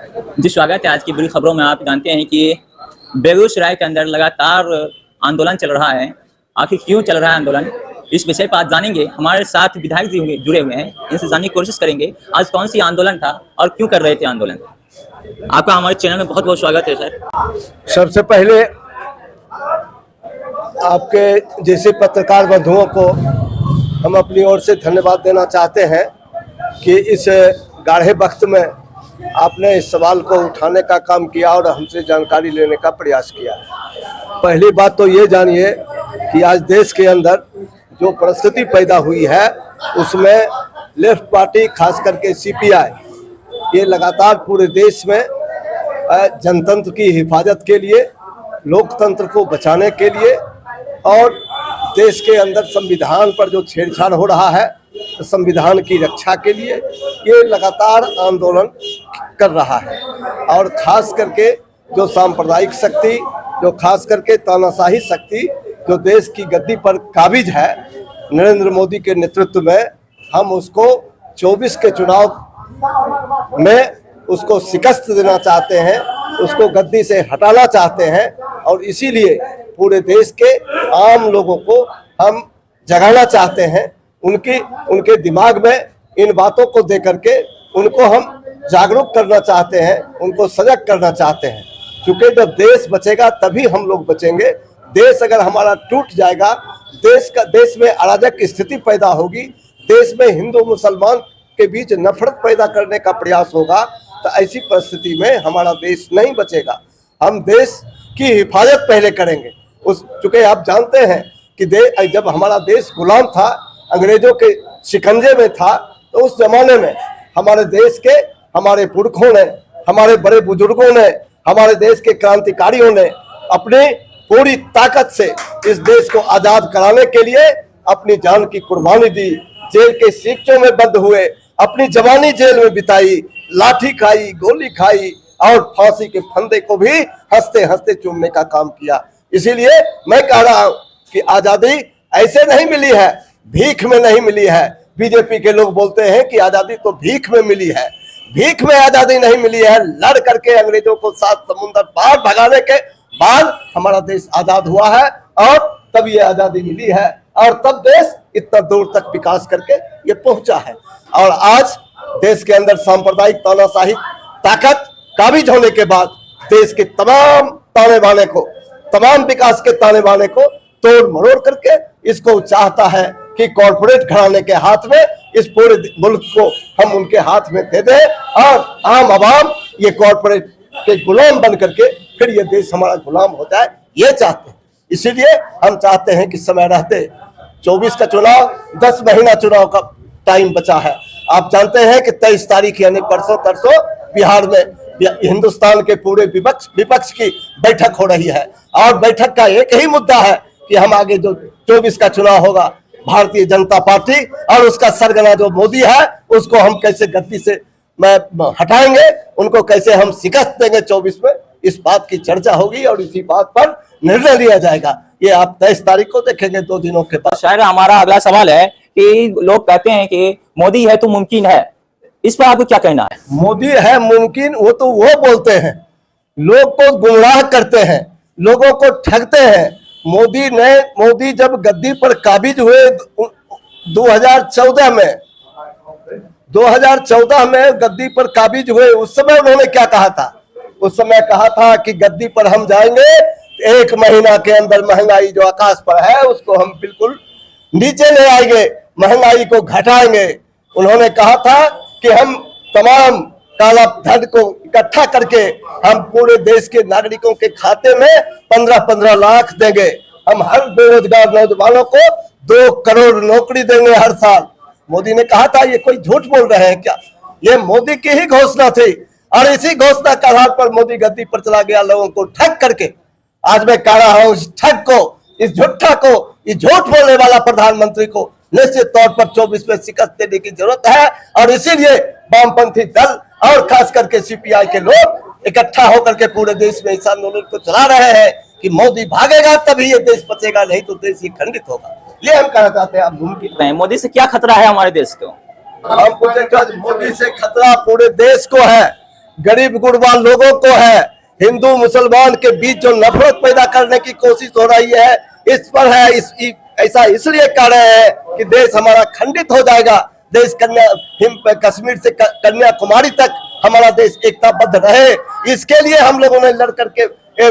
जी स्वागत है आज की बड़ी खबरों में। आप जानते हैं कि बेगूसराय के अंदर लगातार आंदोलन चल रहा है। आखिर क्यों चल रहा है आंदोलन, इस विषय पर आज जानेंगे। हमारे साथ विधायक जी जुड़े हुए हैं, इनसे जानने की कोशिश करेंगे आज कौन सी आंदोलन था और क्यों कर रहे थे आंदोलन। आपका हमारे चैनल में बहुत बहुत स्वागत है सर। सबसे पहले आपके जैसे पत्रकार बंधुओं को हम अपनी ओर से धन्यवाद देना चाहते हैं कि इस गाढ़े वक्त में आपने इस सवाल को उठाने का काम किया और हमसे जानकारी लेने का प्रयास किया। पहली बात तो ये जानिए कि आज देश के अंदर जो परिस्थिति पैदा हुई है उसमें लेफ्ट पार्टी खास करके सीपीआई ये लगातार पूरे देश में जनतंत्र की हिफाजत के लिए, लोकतंत्र को बचाने के लिए और देश के अंदर संविधान पर जो छेड़छाड़ हो रहा है तो संविधान की रक्षा के लिए ये लगातार आंदोलन कर रहा है। और खास करके जो सांप्रदायिक शक्ति, जो खास करके तानाशाही शक्ति जो देश की गद्दी पर काबिज है नरेंद्र मोदी के नेतृत्व में, हम उसको 24 के चुनाव में उसको शिकस्त देना चाहते हैं, उसको गद्दी से हटाना चाहते हैं। और इसीलिए पूरे देश के आम लोगों को हम जगाना चाहते हैं, उनके दिमाग में इन बातों को दे करके उनको हम जागरूक करना चाहते हैं, उनको सजग करना चाहते हैं। क्योंकि जब देश बचेगा तभी हम लोग बचेंगे। देश अगर हमारा टूट जाएगा, देश में अराजक स्थिति पैदा होगी, देश में हिंदू मुसलमान के बीच नफरत पैदा करने का प्रयास होगा, तो ऐसी परिस्थिति में हमारा देश नहीं बचेगा। हम देश की हिफाजत पहले करेंगे। चूंकि आप जानते हैं कि जब हमारा देश गुलाम था, अंग्रेजों के शिकंजे में था, तो उस जमाने में हमारे देश के हमारे पुरखों ने, हमारे बड़े बुजुर्गों ने, हमारे देश के क्रांतिकारियों ने अपनी पूरी ताकत से इस देश को आजाद कराने के लिए अपनी जान की कुर्बानी दी, जेल के सीखचों में बंद हुए, अपनी जवानी जेल में बिताई, लाठी खाई, गोली खाई और फांसी के फंदे को भी हंसते हंसते चूमने का काम किया। इसीलिए मैं कह रहा हूं कि आजादी ऐसे नहीं मिली है, भीख में नहीं मिली है। बीजेपी के लोग बोलते हैं कि आजादी तो भीख में मिली है। भीख में आजादी नहीं मिली है। लड़ करके अंग्रेजों को 7 समुंदर पार भगाने के बाद हमारा देश आजाद हुआ है और तब ये आजादी मिली है और तब देश इतना दूर तक विकास करके ये पहुंचा है। और आज देश के अंदर सांप्रदायिक तानाशाही ताकत काबिज होने के बाद देश के तमाम ताने बाने को, तमाम विकास के ताने बाने को तोड़ मरोड़ करके इसको चाहता है कि कॉर्पोरेट घराने के हाथ में इस पूरे मुल्क को हम उनके हाथ में दे दें और आम आवाम ये कॉर्पोरेट के गुलाम बन करके फिर ये देश हमारा गुलाम हो जाए, ये चाहते हैं। इसीलिए हम चाहते हैं कि समय रहते 24 का चुनाव, 10 महीना चुनाव का टाइम बचा है। आप जानते हैं कि 23 तारीख यानी परसों तरसों बिहार में हिंदुस्तान के पूरे विपक्ष की बैठक हो रही है और बैठक का एक ही मुद्दा है कि हम आगे जो 24 का चुनाव होगा, भारतीय जनता पार्टी और उसका सरगना जो मोदी है उसको हम कैसे गद्दी से हटाएंगे, उनको कैसे हम शिकस्त देंगे 24 में, इस बात की चर्चा होगी और इसी बात पर निर्णय लिया जाएगा। ये आप 23 तारीख को देखेंगे, 2 दिनों के बाद। शायद हमारा अगला सवाल है कि लोग कहते हैं कि मोदी है तो मुमकिन है, इस पर आपको क्या कहना है? मोदी है मुमकिन, वो तो वो बोलते हैं, लोग को गुमराह करते हैं, लोगों को ठगते हैं। मोदी जब गद्दी पर काबिज हुए 2014 में गद्दी पर काबिज हुए, उस समय उन्होंने क्या कहा था? उस समय कहा था कि गद्दी पर हम जाएंगे 1 महीना के अंदर महंगाई जो आकाश पर है उसको हम बिल्कुल नीचे ले आएंगे, महंगाई को घटाएंगे। उन्होंने कहा था कि हम तमाम काला धन को इकट्ठा करके हम पूरे देश के नागरिकों के खाते में 15-15 लाख देंगे। हम हर बेरोजगार नौजवानों को 2 करोड़ नौकरी देंगे हर साल। मोदी ने कहा था। ये कोई झूठ बोल रहे हैं क्या? ये मोदी की ही घोषणा थी और इसी घोषणा के आधार पर मोदी गद्दी पर चला गया, लोगों को ठग करके। आज मैं कह रहा हूं इस ठग को, इस झूठा को, इस झूठ बोलने वाला प्रधानमंत्री को निश्चित तौर पर 24 में शिकस्त देने की जरूरत है। और इसीलिए वामपंथी दल और खास करके सीपीआई के लोग इकट्ठा होकर के पूरे देश में इस आंदोलन को चला रहे हैं कि मोदी भागेगा तभी ये देश बचेगा, नहीं तो देश ही खंडित होगा। ये हम कहना चाहते हैं। आप मुमकिन मोदी से क्या खतरा है हमारे देश को? हम पूछे मोदी से खतरा पूरे देश को है। गरीब गुरबान लोगों को है, हिंदू मुसलमान के बीच जो नफरत पैदा करने की कोशिश हो रही है, इस पर है। ऐसा इसलिए कर रहे हैं कि देश हमारा खंडित हो जाएगा। देश कश्मीर से कन्याकुमारी तक हमारा देश एकताबद्ध रहे, इसके लिए हम लोगों ने लड़ करके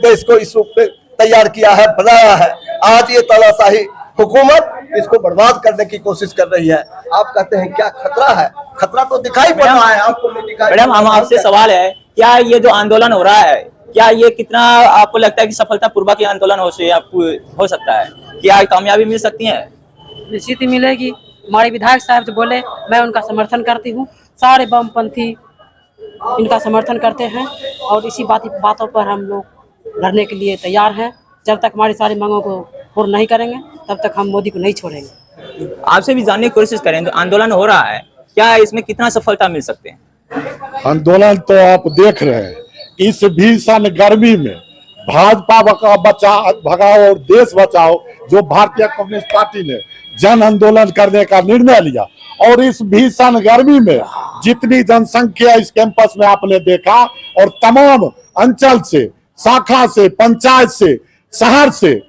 देश को इस रूप में तैयार किया है, बनाया है। आज ये तानाशाही हुकूमत इसको बर्बाद करने की कोशिश कर रही है। आप कहते हैं क्या खतरा है? खतरा तो दिखाई पड़ रहा है, आपको नहीं दिखाई? मैडम, हम आपसे सवाल है, क्या ये जो आंदोलन हो रहा है, क्या ये कितना आपको लगता है कि सफलता पूर्वक ये आंदोलन हो सकता है? क्या कामयाबी मिल सकती है? निश्चित ही मिलेगी। हमारे विधायक साहब जो बोले, मैं उनका समर्थन करती हूँ। सारे वामपंथी इनका समर्थन करते हैं और इसी बातों पर हम लोग लड़ने के लिए तैयार हैं। जब तक हमारी सारी मांगों को पूर्ण नहीं करेंगे तब तक हम मोदी को नहीं छोड़ेंगे। आपसे भी जानने की कोशिश करें, तो आंदोलन हो रहा है, क्या इसमें कितना सफलता मिल सकते हैं? आंदोलन तो आप देख रहे हैं, इस भीषण गर्मी में भाजपा भगाओ और देश बचाओ जो भारतीय कम्युनिस्ट पार्टी ने जन आंदोलन करने का निर्णय लिया, और इस भीषण गर्मी में जितनी जनसंख्या इस कैंपस में आपने देखा, और तमाम अंचल से, शाखा से, पंचायत से, शहर से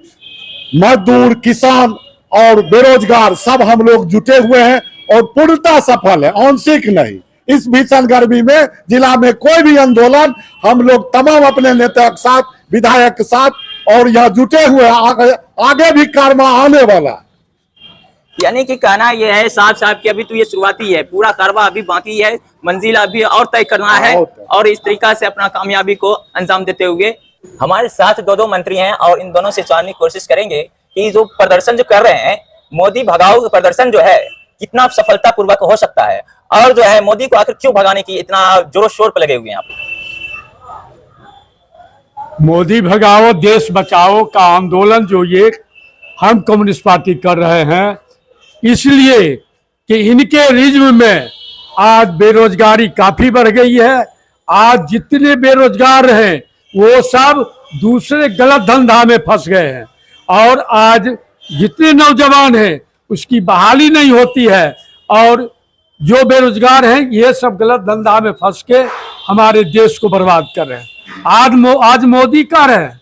मजदूर, किसान और बेरोजगार सब हम लोग जुटे हुए हैं और पूर्णतः सफल है, आंशिक नहीं। इस भीषण गर्मी में जिला में कोई भी आंदोलन हम लोग तमाम अपने नेता के साथ, विधायक के साथ और यहाँ जुटे हुए हैं। आगे भी कारवा आने वाला। यानी कि कहना यह है साफ साफ कि अभी तो ये शुरुआती है, पूरा कारवा अभी बाकी है, मंजिल अभी और तय करना है, और इस तरीका से अपना कामयाबी को अंजाम देते हुए हमारे साथ दो मंत्री हैं और इन दोनों से जानने की कोशिश करेंगे कि जो प्रदर्शन जो कर रहे हैं, मोदी भगाओ प्रदर्शन जो है कितना सफलता पूर्वक हो सकता है, और जो है मोदी को आखिर क्यों भगाने की इतना जोरों शोर पर लगे हुए हैं आप? मोदी भगाओ देश बचाओ का आंदोलन जो ये हम कम्युनिस्ट पार्टी कर रहे हैं, इसलिए कि इनके रिज्म में आज बेरोजगारी काफी बढ़ गई है। आज जितने बेरोजगार हैं वो सब दूसरे गलत धंधा में फंस गए हैं, और आज जितने नौजवान हैं उसकी बहाली नहीं होती है, और जो बेरोजगार हैं ये सब गलत धंधा में फंस के हमारे देश को बर्बाद कर रहे हैं। आज मोदी कह रहे हैं,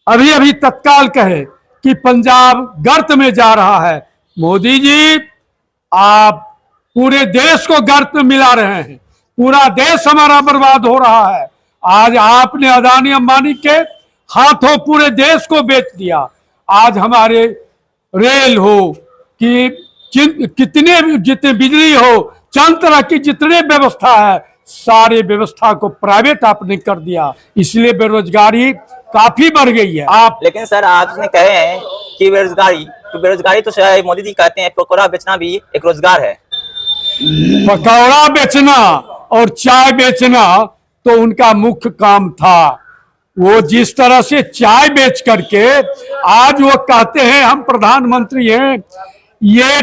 अभी तत्काल कहे कि पंजाब गर्त में जा रहा है। मोदी जी, आप पूरे देश को गर्त में मिला रहे हैं, पूरा देश हमारा बर्बाद हो रहा है। आज आपने अदानी अंबानी के हाथों पूरे देश को बेच दिया। आज हमारे रेल हो कि जितने बिजली हो, चंद तरह की जितने व्यवस्था है, सारे व्यवस्था को प्राइवेट आपने कर दिया, इसलिए बेरोजगारी काफी बढ़ गई है। लेकिन सर, आपने कहे हैं कि बेरोजगारी तो शायद मोदी जी कहते हैं पकौड़ा बेचना भी एक रोजगार है। पकौड़ा बेचना और चाय बेचना तो उनका मुख्य काम था। वो जिस तरह से चाय बेच करके आज वो कहते हैं हम प्रधानमंत्री हैं, ये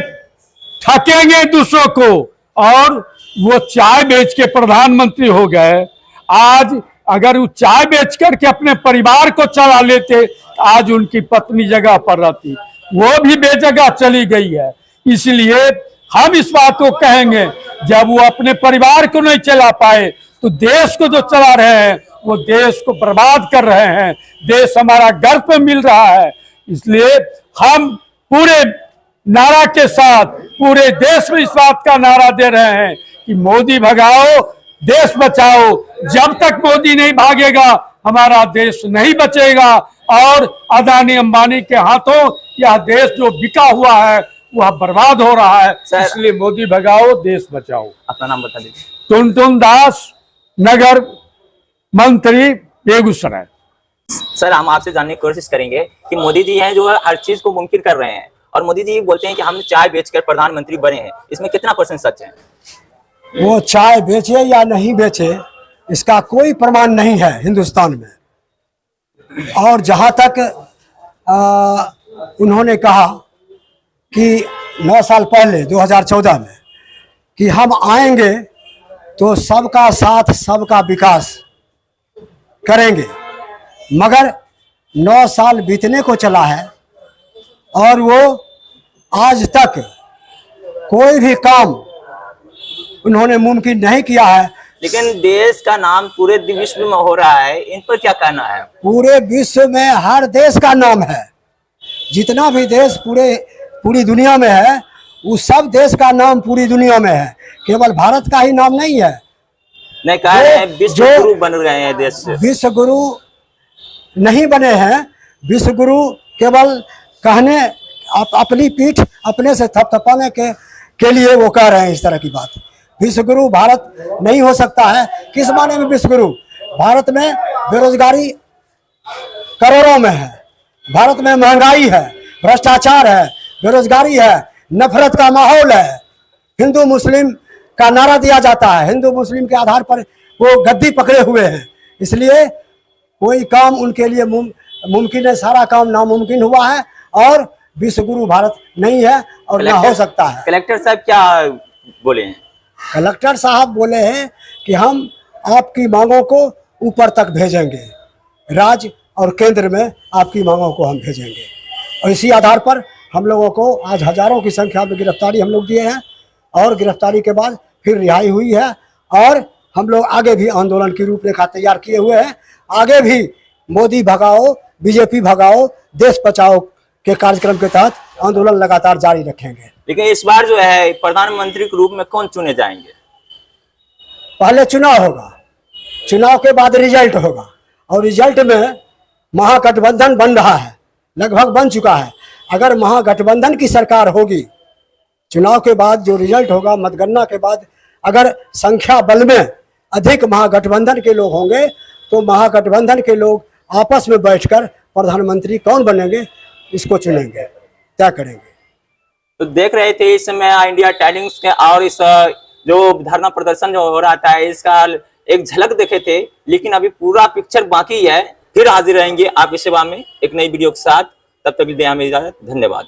ठकेंगे दूसरों को, और वो चाय बेच के प्रधानमंत्री हो गए। आज अगर वो चाय बेच करके अपने परिवार को चला लेते, आज उनकी पत्नी जगह पर रहती, वो भी बेजगह चली गई है। इसलिए हम इस बात को कहेंगे, जब वो अपने परिवार को नहीं चला पाए तो देश को जो चला रहे हैं वो देश को बर्बाद कर रहे हैं। देश हमारा गर्व पे मिल रहा है। इसलिए हम पूरे नारा के साथ पूरे देश में इस बात का नारा दे रहे हैं कि मोदी भगाओ देश बचाओ। जब तक मोदी नहीं भागेगा हमारा देश नहीं बचेगा, और अदानी अंबानी के हाथों यह देश जो बिका हुआ है वह बर्बाद हो रहा है। इसलिए मोदी भगाओ देश बचाओ। अपना नाम बता दीजिए। टुनटुन दास, नगर मंत्री, बेगूसराय। सर, हम आपसे जानने की कोशिश करेंगे कि मोदी जी हैं जो हर चीज को मुमकिन कर रहे हैं, और मोदी जी बोलते हैं कि हम चाय बेचकर प्रधानमंत्री बने हैं, इसमें कितना % सच है? वो चाय बेचे या नहीं बेचे इसका कोई प्रमाण नहीं है हिंदुस्तान में। और जहाँ तक उन्होंने कहा कि 9 साल पहले 2014 में कि हम आएंगे तो सबका साथ सबका विकास करेंगे, मगर 9 साल बीतने को चला है और वो आज तक कोई भी काम उन्होंने मुमकिन नहीं किया है लेकिन देश का नाम पूरे विश्व में हो रहा है, इन पर क्या कहना है? पूरे विश्व में हर देश का नाम है, जितना भी देश पूरी दुनिया में है, उस सब देश का नाम पूरी दुनिया में है, केवल भारत का ही नाम नहीं है। नहीं कह रहे हैं विश्व गुरु बन रहे हैं देश से। विश्व गुरु नहीं बने हैं, विश्व गुरु केवल कहने अपनी पीठ अपने से थपथपाने के लिए वो कह रहे हैं इस तरह की बात। विश्व गुरु भारत नहीं हो सकता है। किस माने में विश्व गुरु? भारत में बेरोजगारी करोड़ों में है, भारत में महंगाई है, भ्रष्टाचार है, बेरोजगारी है, नफरत का माहौल है, हिंदू मुस्लिम का नारा दिया जाता है, हिंदू मुस्लिम के आधार पर वो गद्दी पकड़े हुए हैं। इसलिए कोई काम उनके लिए मुमकिन है, सारा काम नामुमकिन हुआ है और विश्व गुरु भारत नहीं है और ना हो सकता है। कलेक्टर साहब क्या बोले हैं? कलेक्टर साहब बोले हैं कि हम आपकी मांगों को ऊपर तक भेजेंगे, राज्य और केंद्र में आपकी मांगों को हम भेजेंगे। और इसी आधार पर हम लोगों को आज हजारों की संख्या में गिरफ्तारी हम लोग दिए हैं और गिरफ्तारी के बाद फिर रिहाई हुई है और हम लोग आगे भी आंदोलन की रूपरेखा तैयार किए हुए हैं। आगे भी मोदी भगाओ, बीजेपी भगाओ, देश बचाओ के कार्यक्रम के तहत आंदोलन लगातार जारी रखेंगे। लेकिन इस बार जो है प्रधानमंत्री के रूप में कौन चुने जाएंगे? पहले चुनाव होगा, चुनाव के बाद रिजल्ट होगा और रिजल्ट में महागठबंधन बन रहा है, लगभग बन चुका है। अगर महागठबंधन की सरकार होगी, चुनाव के बाद जो रिजल्ट होगा, मतगणना के बाद अगर संख्या बल में अधिक महागठबंधन के लोग होंगे तो महागठबंधन के लोग आपस में बैठकर प्रधानमंत्री कौन बनेंगे इसको चुनेंगे, तय करेंगे। तो देख रहे थे इस समय इंडिया टाइम्स के और इस जो धरना प्रदर्शन जो हो रहा था इसका एक झलक देखे थे, लेकिन अभी पूरा पिक्चर बाकी है। फिर हाजिर रहेंगे आपकी सेवा में एक नई वीडियो के साथ, तब तक के लिए हमें इजाजत, धन्यवाद।